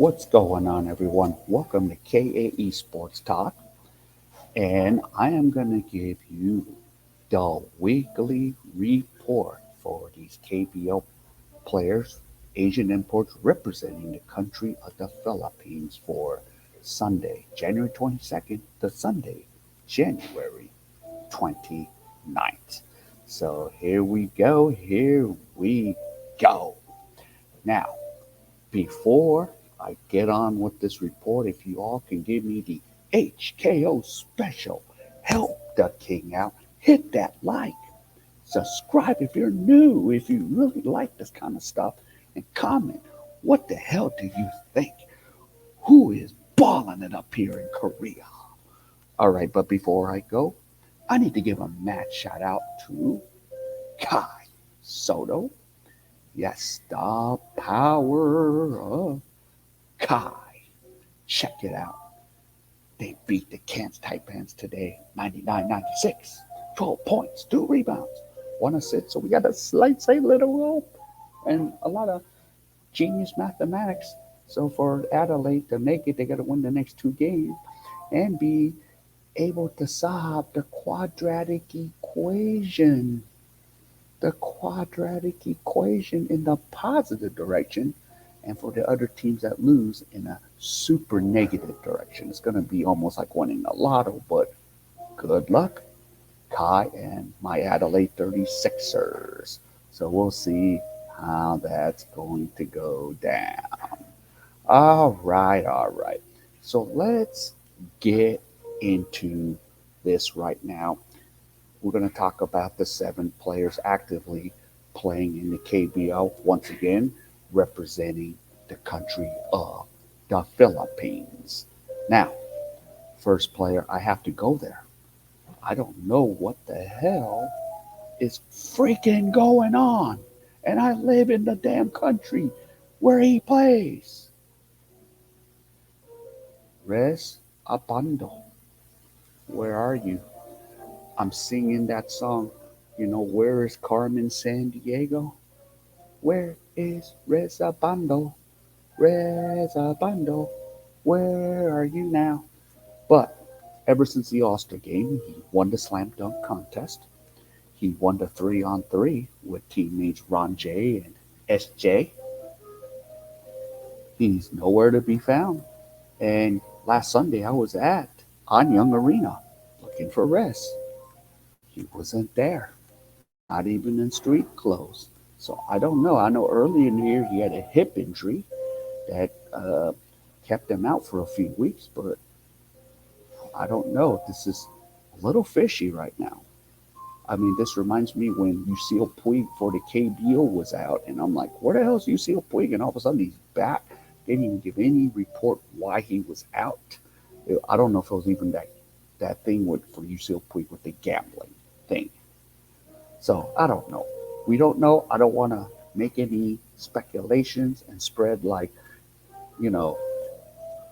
What's going on, everyone? Welcome to K.A.E. Sports Talk, and I am going to give you the weekly report for these KBL players, Asian imports representing the country of the Philippines for Sunday, January 22nd to Sunday, January 29th. So here we go. Now, before I get on with this report, if you all can give me the HKO special, help the king out, hit that like, subscribe if you're new, if you really like this kind of stuff, and comment. What the hell do you think? Who is balling it up here in Korea? All right, but before I go, I need to give a mad shout out to Kai Soto. Yes, the power of Kai. Check it out. They beat the Kansas Taipans today, 99-96. 12 points, 2 rebounds, 1 assist. So we got a slight, little rope and a lot of genius mathematics. So for Adelaide to make it, they got to win the next 2 games and be able to solve the quadratic equation. The quadratic equation in the positive direction, and for the other teams that lose in a super negative direction. It's going to be almost like winning a lotto, but good luck, Kai and my Adelaide 36ers. So we'll see how that's going to go down. All right. So let's get into this right now. We're going to talk about the 7 players actively playing in the KBL once again, representing the country of the Philippines. Now, first player, I have to go there. I don't know what the hell is freaking going on. And I live in the damn country where he plays. Reza Bando, where are you? I'm singing that song. Where is Carmen San Diego? Where is Reza Bando? Reza Bando, where are you now? But ever since the All-Star game, he won the slam dunk contest. He won the 3-on-3 with teammates Ronjay and SJ. He's nowhere to be found. And last Sunday, I was at Anyang Arena looking for Rez. He wasn't there, not even in street clothes. So I don't know. I know early in the year he had a hip injury that kept him out for a few weeks, but I don't know. This is a little fishy right now. I mean, this reminds me when Lucille Puig for the KBL was out, and I'm like, where the hell is Lucille Puig? And all of a sudden he's back. They didn't even give any report why he was out. I don't know if it was even that thing for Lucille Puig with the gambling thing. So I don't know. We don't know. I don't want to make any speculations and spread you know,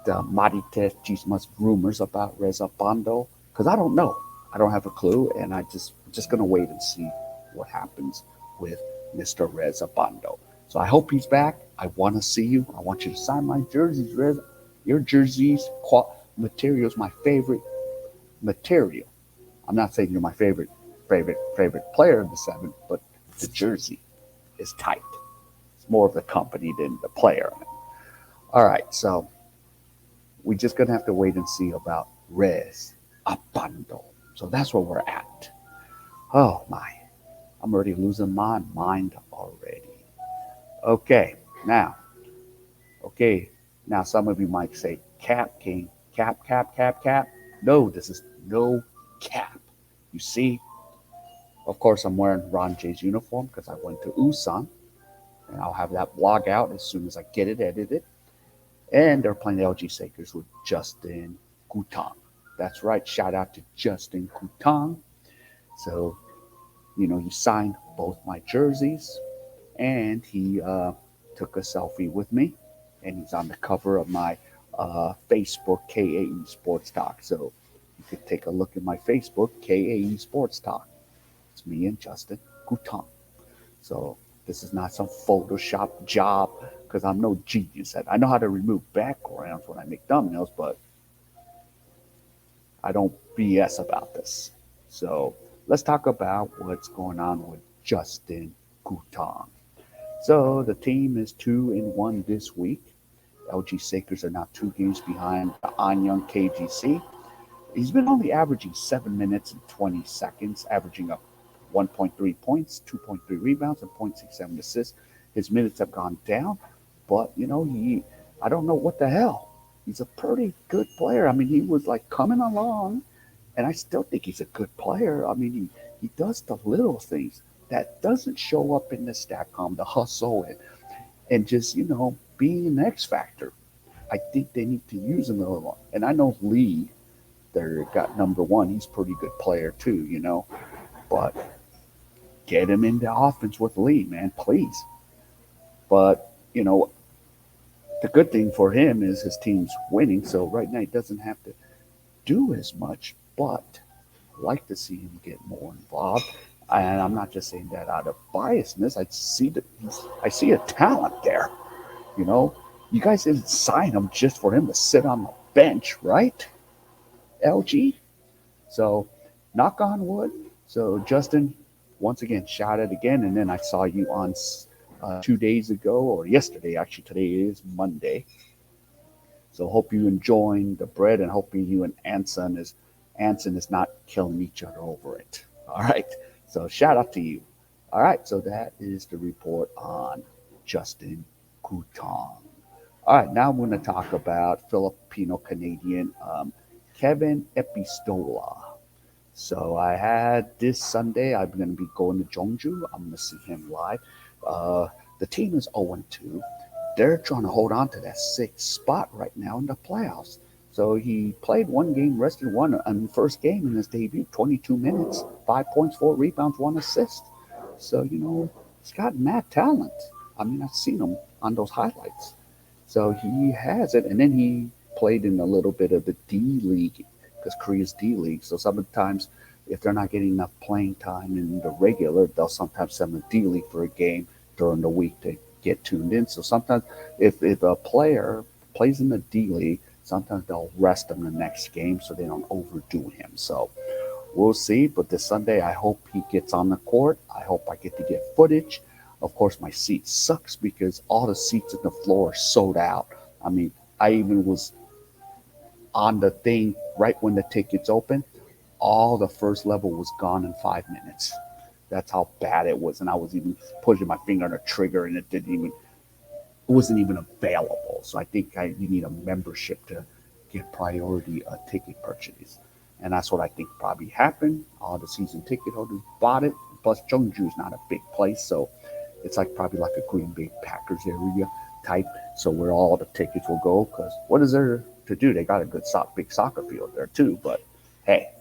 the Marites Chismas rumors about Reza Bando because I don't know. I don't have a clue, and just gonna wait and see what happens with Mr. Reza Bando. So I hope he's back. I want to see you. I want you to sign my jerseys, Reza. Your jerseys material is my favorite material. I'm not saying you're my favorite player in the 7, but the jersey is tight. It's more of the company than the player. All right, so we're just gonna have to wait and see about Rez Abando. So that's where we're at. Oh my, I'm already losing my mind already. Okay, now, now some of you might say, Cap King, cap. No, this is no cap. You see, of course, I'm wearing Ronjay's uniform because I went to Usan, and I'll have that vlog out as soon as I get it edited. And they're playing the LG Sakers with Justin Gutang. That's right. Shout out to Justin Gutang. So, he signed both my jerseys, and he took a selfie with me, and he's on the cover of my Facebook K.A.E. Sports Talk. So you could take a look at my Facebook K.A.E. Sports Talk. It's me and Justin Gutang. So this is not some Photoshop job because I'm no genius at it. I know how to remove backgrounds when I make thumbnails, but I don't BS about this. So let's talk about what's going on with Justin Gutang. So the team is 2-1 this week. LG Sakers are now 2 games behind the Anyang KGC. He's been only averaging 7 minutes and 20 seconds, averaging up 1.3 points, 2.3 rebounds, and 0.67 assists. His minutes have gone down, but I don't know what the hell. He's a pretty good player. I mean, he was like coming along, and I still think he's a good player. I mean, he does the little things that doesn't show up in the StatCom, the hustle and just being an X factor. I think they need to use him a little more. And I know Lee, they got number one. He's a pretty good player too, but get him into offense with Lee, man, please. But the good thing for him is his team's winning, so right now he doesn't have to do as much. But I like to see him get more involved. And I'm not just saying that out of biasness. I see a talent there. You know, you guys didn't sign him just for him to sit on the bench, right? LG. So, knock on wood. So, Justin, once again, shout out again. And then I saw you on 2 days ago, or yesterday. Actually, today is Monday. So, hope you enjoying the bread, and hoping you and Anson is not killing each other over it. All right. So, shout out to you. All right. So, that is the report on Justin Gutang. All right, now I'm going to talk about Filipino Canadian Kevin Epistola. So I had this Sunday, I'm going to be going to Jeonju. I'm going to see him live. The team is 0-2. They're trying to hold on to that sixth spot right now in the playoffs. So he played one game, rested one on the first game in his debut, 22 minutes, 5 points, 4 rebounds, 1 assist. So, he's got mad talent. I mean, I've seen him on those highlights. So he has it, and then he played in a little bit of the D League, because Korea's D League. So sometimes, if they're not getting enough playing time in the regular, they'll sometimes send the D League for a game during the week to get tuned in. So sometimes, if a player plays in the D League, sometimes they'll rest him the next game so they don't overdo him. So we'll see. But this Sunday, I hope he gets on the court. I hope I get to get footage. Of course, my seat sucks because all the seats in the floor are sold out. I mean, I even was on the thing right when the tickets opened. All the first level was gone in 5 minutes. That's how bad it was. And I was even pushing my finger on a trigger, and it wasn't even available. So I think you need a membership to get priority ticket purchase. And that's what I think probably happened. All the season ticket holders bought it. Plus, Jeonju is not a big place, so it's probably like a Green Bay Packers area type. So where all the tickets will go, because what is there to do? They got a good big soccer field there too. But hey,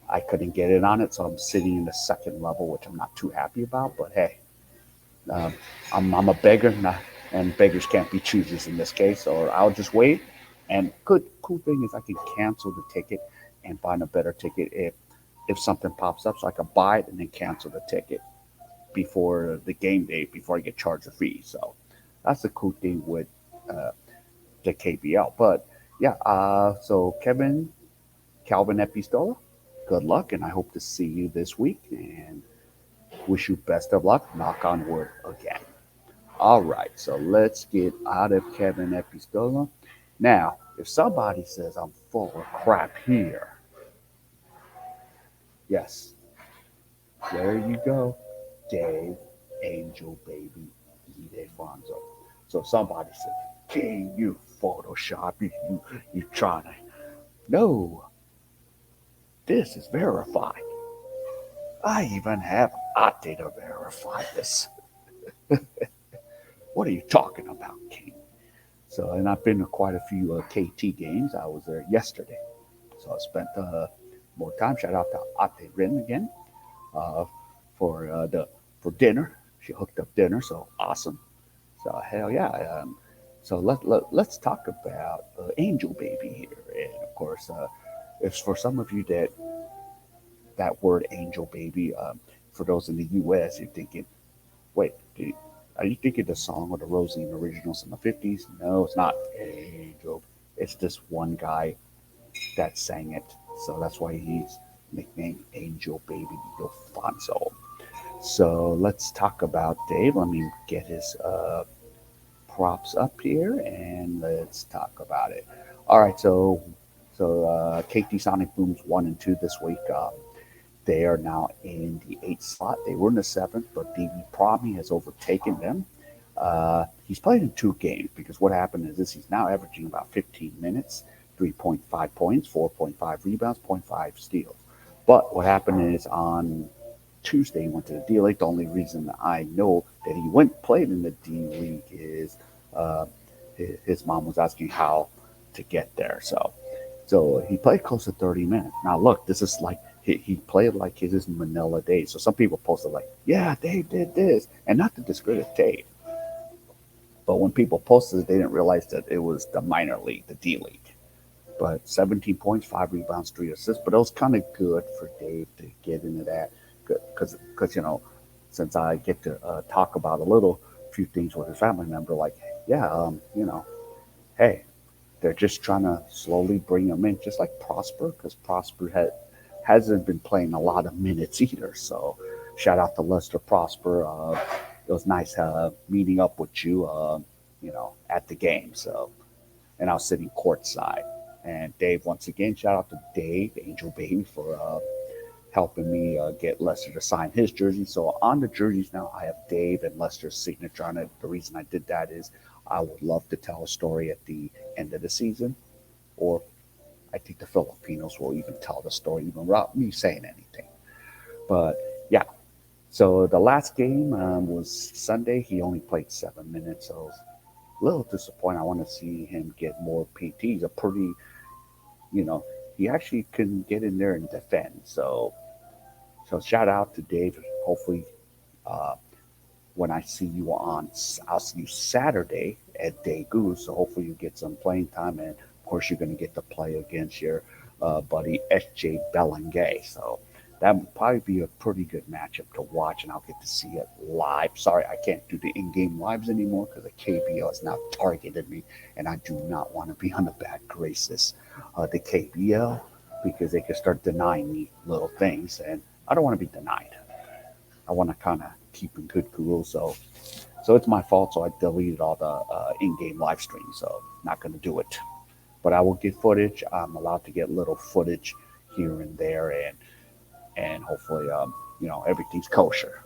I couldn't get in on it, so I'm sitting in the second level, which I'm not too happy about. But hey, I'm a beggar, and beggars can't be choosers in this case. Or I'll just wait. And cool thing is I can cancel the ticket and find a better ticket if something pops up, so I can buy it and then cancel the ticket before the game day, before I get charged a fee. So that's the cool thing with the KBL. But yeah, so Calvin Epistola, good luck, and I hope to see you this week, and wish you best of luck. Knock on wood again. All right, so let's get out of Kevin Epistola. Now, if somebody says I'm full of crap here, yes, there you go. Dave, Angel Baby, ildefonso. So somebody said, "King, you Photoshop, you trying to?" No, this is verified. I even have Ate to verify this. What are you talking about, King? So, and I've been to quite a few KT games. I was there yesterday, so I spent more time. Shout out to Ate Rin again uh, for dinner. She hooked up dinner, so awesome. So hell yeah. So let's talk about Angel Baby here, and of course, if for some of you that word Angel Baby, for those in the U.S., you're thinking, wait, Are you thinking the song or the Roseanne originals in the 50s? No, it's not Angel. It's this one guy that sang it. So that's why he's nicknamed Angel Baby Ildefonso. So let's talk about Dave. Let me get his props up here and let's talk about it. All right, so KT Sonic Booms 1 and 2 this week. They are now in the eighth slot. They were in the seventh, but DB Promi has overtaken them. He's played in 2 games because what happened is this: he's now averaging about 15 minutes, 3.5 points, 4.5 rebounds, zero point 0.5 steals. But what happened is on Tuesday he went to the D League. The only reason I know that he went played in the D League is uh, his mom was asking how to get there. So he played close to 30 minutes. Now look, this is like he played like his Manila days. So some people posted like, yeah, Dave did this, and not to discredit Dave, but when people posted it, they didn't realize that it was the minor league, the D League. But 17 points, 5 rebounds, 3 assists. But it was kind of good for Dave to get into that because since I get to talk about a little few things with his family member, like yeah, hey, they're just trying to slowly bring him in, just like Prosper, because hasn't been playing a lot of minutes either. So shout out to Lester Prosper. It was nice meeting up with you, at the game. So, and I was sitting courtside. And Dave, once again, shout out to Dave, Angel Baby, for helping me get Lester to sign his jersey. So on the jerseys now, I have Dave and Lester's signature on it. The reason I did that is I would love to tell a story at the end of the season, or I think the Filipinos will even tell the story even without me saying anything. But yeah, so the last game was Sunday. He only played 7 minutes, so I was a little disappointed. I want to see him get more PT. He's a pretty, you know, he actually can get in there and defend. So shout out to Dave. Hopefully, uh, when I see you I'll see you Saturday at Daegu. So hopefully you get some playing time, and of course you're going to get to play against your buddy S.J. Belangel. So that would probably be a pretty good matchup to watch, and I'll get to see it live. Sorry, I can't do the in-game lives anymore because the KBL has now targeted me, and I do not want to be on the bad graces of the KBL because they can start denying me little things, and I don't want to be denied. I want to kind of keep in good cool. So it's my fault. So I deleted all the in-game live streams. So not going to do it. But I will get footage. I'm allowed to get little footage here and there, and hopefully everything's kosher.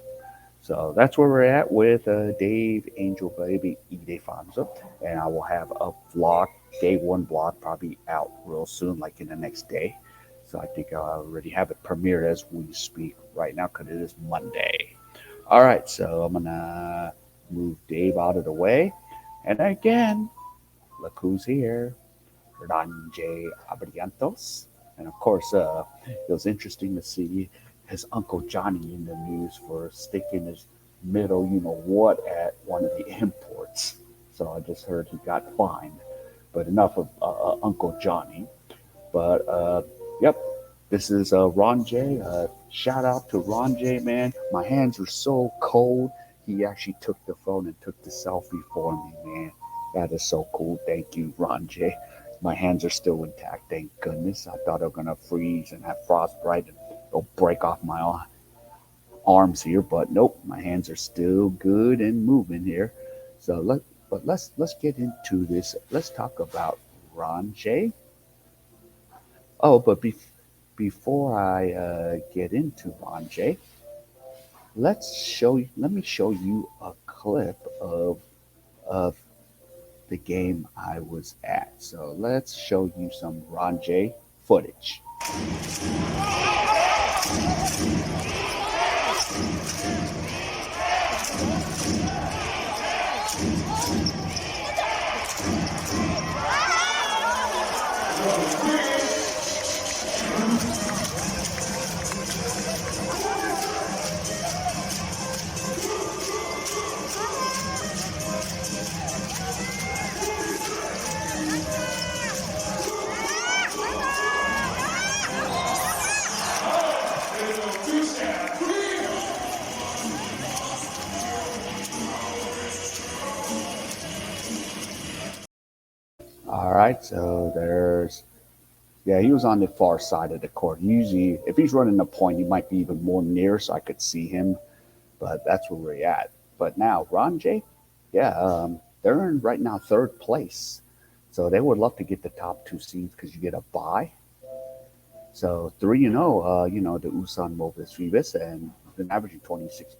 So that's where we're at with Dave Angel Baby Ildefonso, and I will have a vlog, day one vlog, probably out real soon, like in the next day. So I think I already have it premiered as we speak right now because it is Monday. All right, so I'm gonna move Dave out of the way, and again, look who's here, Ronjay abarrientos, and of course, it was interesting to see his uncle Johnny in the news for sticking his middle, what, at one of the imports. So I just heard he got fined. But enough of Uncle Johnny. But yep, this is Ronjay. Shout out to Ronjay, man. My hands are so cold. He actually took the phone and took the selfie for me, man. That is so cool. Thank you, Ronjay. My hands are still intact, thank goodness. I thought I was gonna freeze and have frostbite and it'll break off my arms here, but nope, my hands are still good and moving here. So let's get into this. Let's talk about Ronjay. Oh, but before I get into Ronjay, let me show you a clip of the game I was at. So let's show you some Ronjay footage. All right, so there's yeah, he was on the far side of the court. Usually, if he's running a point, he might be even more near, so I could see him. But that's where we're at. But now, Ronjay, yeah, they're in right now third place, so they would love to get the top two seeds because you get a bye. So 3-0, the Usan Movis Rivas, and been averaging 26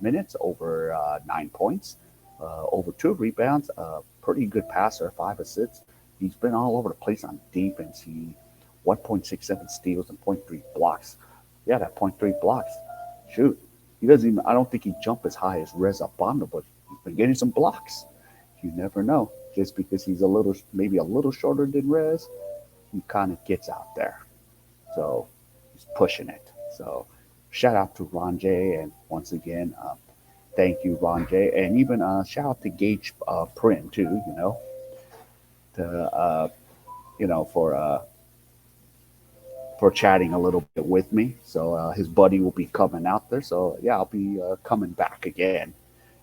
minutes, over 9 points, over two rebounds, pretty good passer, 5 assists. He's been all over the place on defense. He 1.67 steals and zero point 0.3 blocks. Yeah, that zero point 0.3 blocks. Shoot, he doesn't even. I don't think he jump as high as Reza Bando, but he's been getting some blocks. You never know. Just because he's maybe a little shorter than Rez, he kind of gets out there. So he's pushing it. So shout out to Ronjay, and once again, thank you, Ronjay, and even shout out to Gage Prim too. To for chatting a little bit with me. So his buddy will be coming out there. So yeah, I'll be coming back again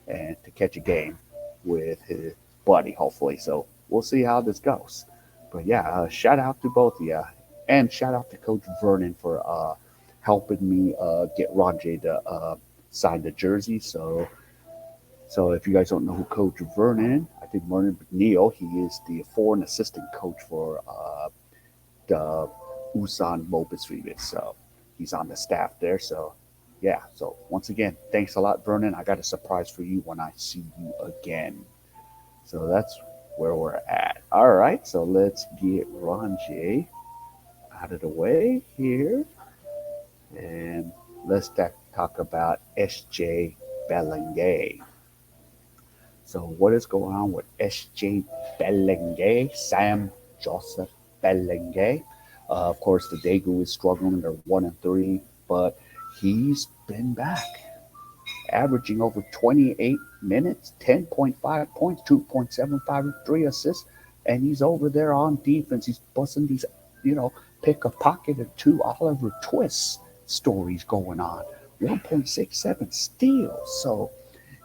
and to catch a game with his buddy, hopefully. So we'll see how this goes. But yeah, shout out to both of you, and shout out to Coach Vernon for helping me get Ronjay to sign the jersey. So if you guys don't know who Coach Vernon, I think Vernon McNeil, he is the foreign assistant coach for the Usan Mobis Rivas. So he's on the staff there. So yeah. So once again, thanks a lot, Vernon. I got a surprise for you when I see you again. So that's where we're at. All right. So let's get Ronjay out of the way here, and let's talk about S.J. Belangel. So what is going on with S.J. Belangel, Sam Joseph Belangel? Of course, the Daegu is struggling. They're 1-3, but he's been back, averaging over 28 minutes, 10.5 points, 2.75, 3 assists, and he's over there on defense. He's busting these, pick a pocket or two Oliver Twist stories going on. 1.67 steals. So,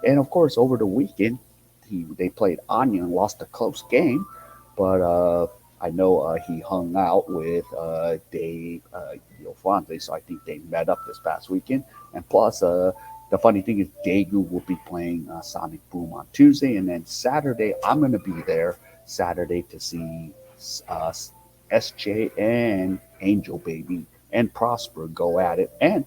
and of course, over the weekend, they played Anya and lost a close game, but I know he hung out with Dave Ildefonso, so I think they met up this past weekend. And plus, the funny thing is, Daegu will be playing Sonic Boom on Tuesday, and then Saturday, I'm going to be there Saturday to see uh, SJ and Angel Baby and Prosper go at it, and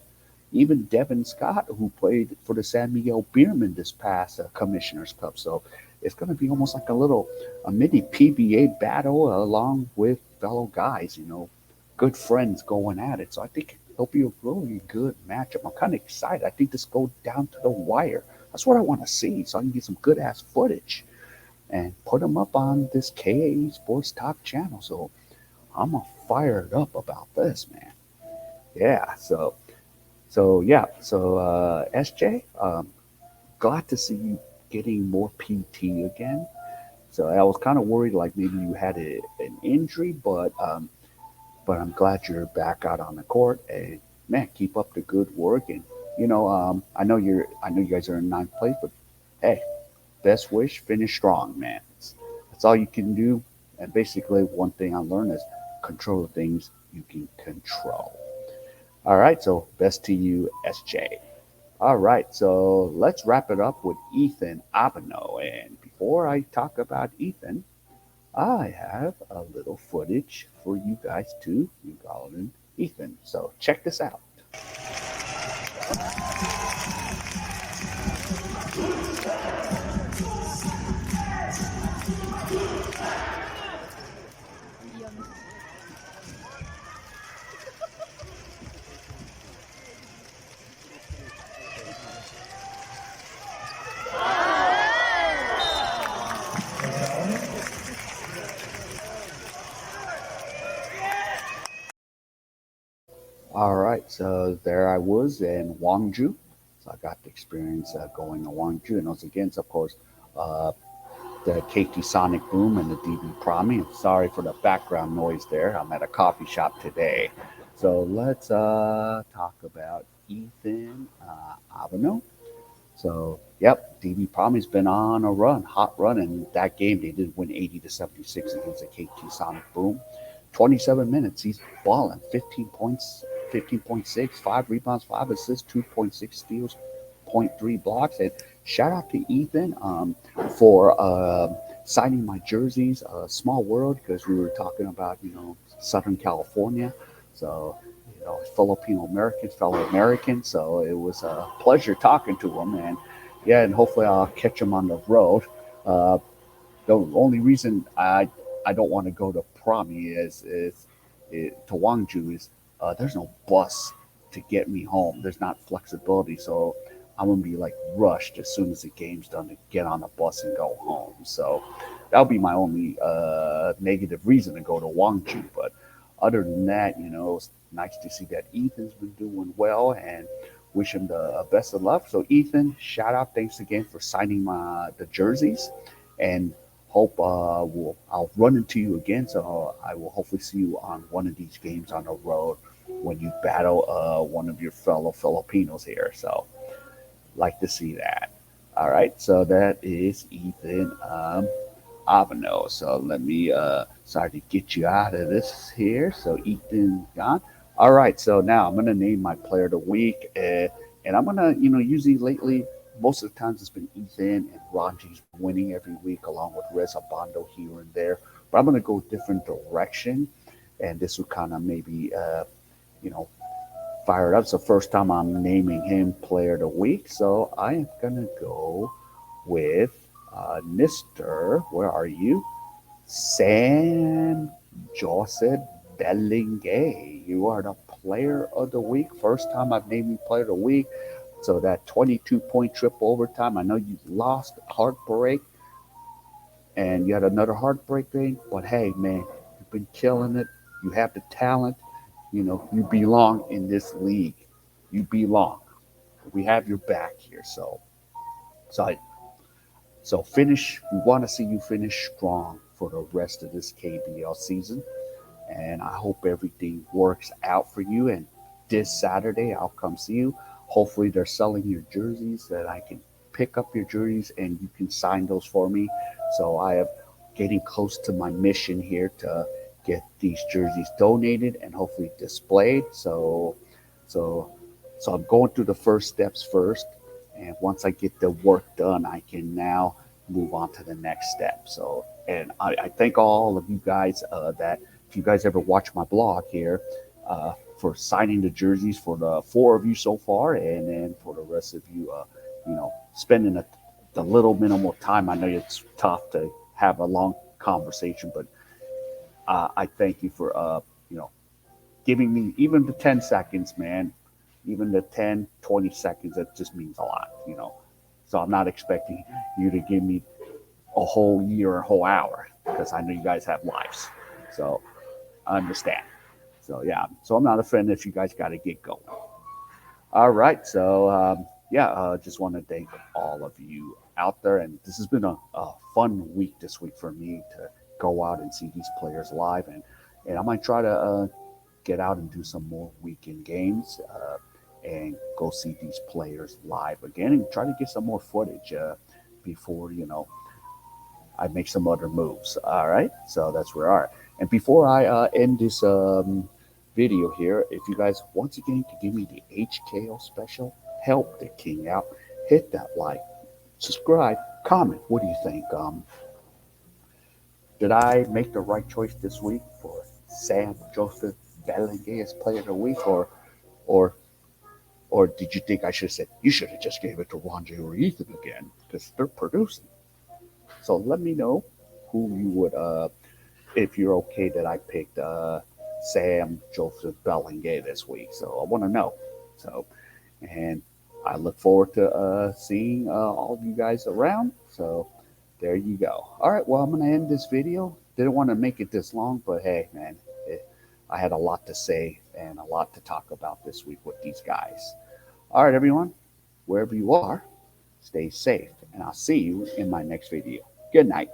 even Devin Scott, who played for the San Miguel Beermen this past Commissioner's Cup. So it's going to be almost like a mini PBA battle along with fellow guys, good friends going at it. So I think it'll be a really good matchup. I'm kind of excited. I think this goes down to the wire. That's what I want to see, so I can get some good ass footage and put them up on this K.A.E. Sports Talk channel. So I'm fired up about this, man. Yeah. So SJ, glad to see you getting more PT again. So I was kind of worried, like maybe you had an injury, but I'm glad you're back out on the court. And man, keep up the good work. And I know you guys are in ninth place, but hey, best wish, finish strong, man. That's all you can do. And basically, one thing I learned is control the things you can control. All right, so best to you, SJ. All right, so let's wrap it up with Ethan Abano. And before I talk about Ethan, I have a little footage for you guys too, you Colin Ethan. So check this out. All right, so there I was in Gwangju. So I got the experience going to Gwangju, and those against, of course, uh, the KT Sonic Boom and the DB Promi. I'm sorry for the background noise there. I'm at a coffee shop today. So let's talk about Ethan Avano. So, yep, DB Promi's been on a run, hot run. And that game, they did win 80-76 against the KT Sonic Boom. 27 minutes, he's balling. 15 points, 15.6, 5 rebounds, 5 assists, 2.6 steals, zero point 0.3 blocks. And shout out to Ethan for signing my jerseys. Small world, because we were talking about, Southern California. So, Filipino American, fellow American. So it was a pleasure talking to him. And yeah, and hopefully I'll catch him on the road. Uh, the only reason I don't want to go to Promi is to Gwangju is there's no bus to get me home. There's not flexibility, so I'm gonna be like rushed as soon as the game's done to get on a bus and go home. So that'll be my only negative reason to go to Gwangju. But other than that, it's nice to see that Ethan's been doing well and wish him the best of luck. So Ethan, shout out, thanks again for signing the jerseys, and hope I'll run into you again. So I will hopefully see you on one of these games on the road when you battle one of your fellow Filipinos here. So like to see that. All right, so that is Ethan Abano. So let me sorry to get you out of this here. So Ethan gone. All right, so now I'm gonna name my player of the week, and I'm gonna usually lately most of the times it's been Ethan and Ronjay's winning every week along with Reza Bando here and there. But I'm gonna go a different direction, and this will kind of maybe you know fire it up. So first time I'm naming him player of the week, so I am gonna go with Mr. Where are you? Sam Joseph Belangel. You are the player of the week. First time I've named you player of the week. So that 22-point triple overtime. I know you lost, heartbreak, and you had another heartbreak thing. But hey, man, you've been killing it. You have the talent. You belong in this league. You belong. We have your back here. So I So finish. We want to see you finish strong for the rest of this KBL season, and I hope everything works out for you. And this Saturday, I'll come see you. Hopefully, they're selling your jerseys that I can pick up your jerseys and you can sign those for me. So I am getting close to my mission here to get these jerseys donated and hopefully displayed. So, so I'm going through the first steps first, and once I get the work done, I can now move on to the next step. So, and I thank all of you guys that if you guys ever watch my blog here, for signing the jerseys for the 4 of you so far, and then for the rest of you, spending the little minimal time. I know it's tough to have a long conversation, but I thank you for giving me even the 10 seconds, man. Even the 10, 20 seconds, that just means a lot. So I'm not expecting you to give me a whole year, a whole hour, because I know you guys have lives. So I understand. So yeah, so I'm not offended if you guys got to get going. All right, so yeah, just want to thank all of you out there, and this has been a fun week this week for me to go out and see these players live, and I might try to get out and do some more weekend games and go see these players live again and try to get some more footage before I make some other moves. All right, so that's where we are. And before I end this video here, if you guys once again could give me the HKO special, help the king out, hit that like, subscribe, comment. What do you think? Did I make the right choice this week for Sam Joseph Belangel as player of the week, or or did you think I should have said you should have just gave it to Ronjay or Ethan again because they're producing? So let me know who you would if you're okay that I picked Sam Joseph Belangel this week. So I want to know. So, and I look forward to seeing all of you guys around. So there you go. All right, well, I'm going to end this video. Didn't want to make it this long, but hey, man, I had a lot to say and a lot to talk about this week with these guys. All right, everyone, wherever you are, stay safe, and I'll see you in my next video. Good night.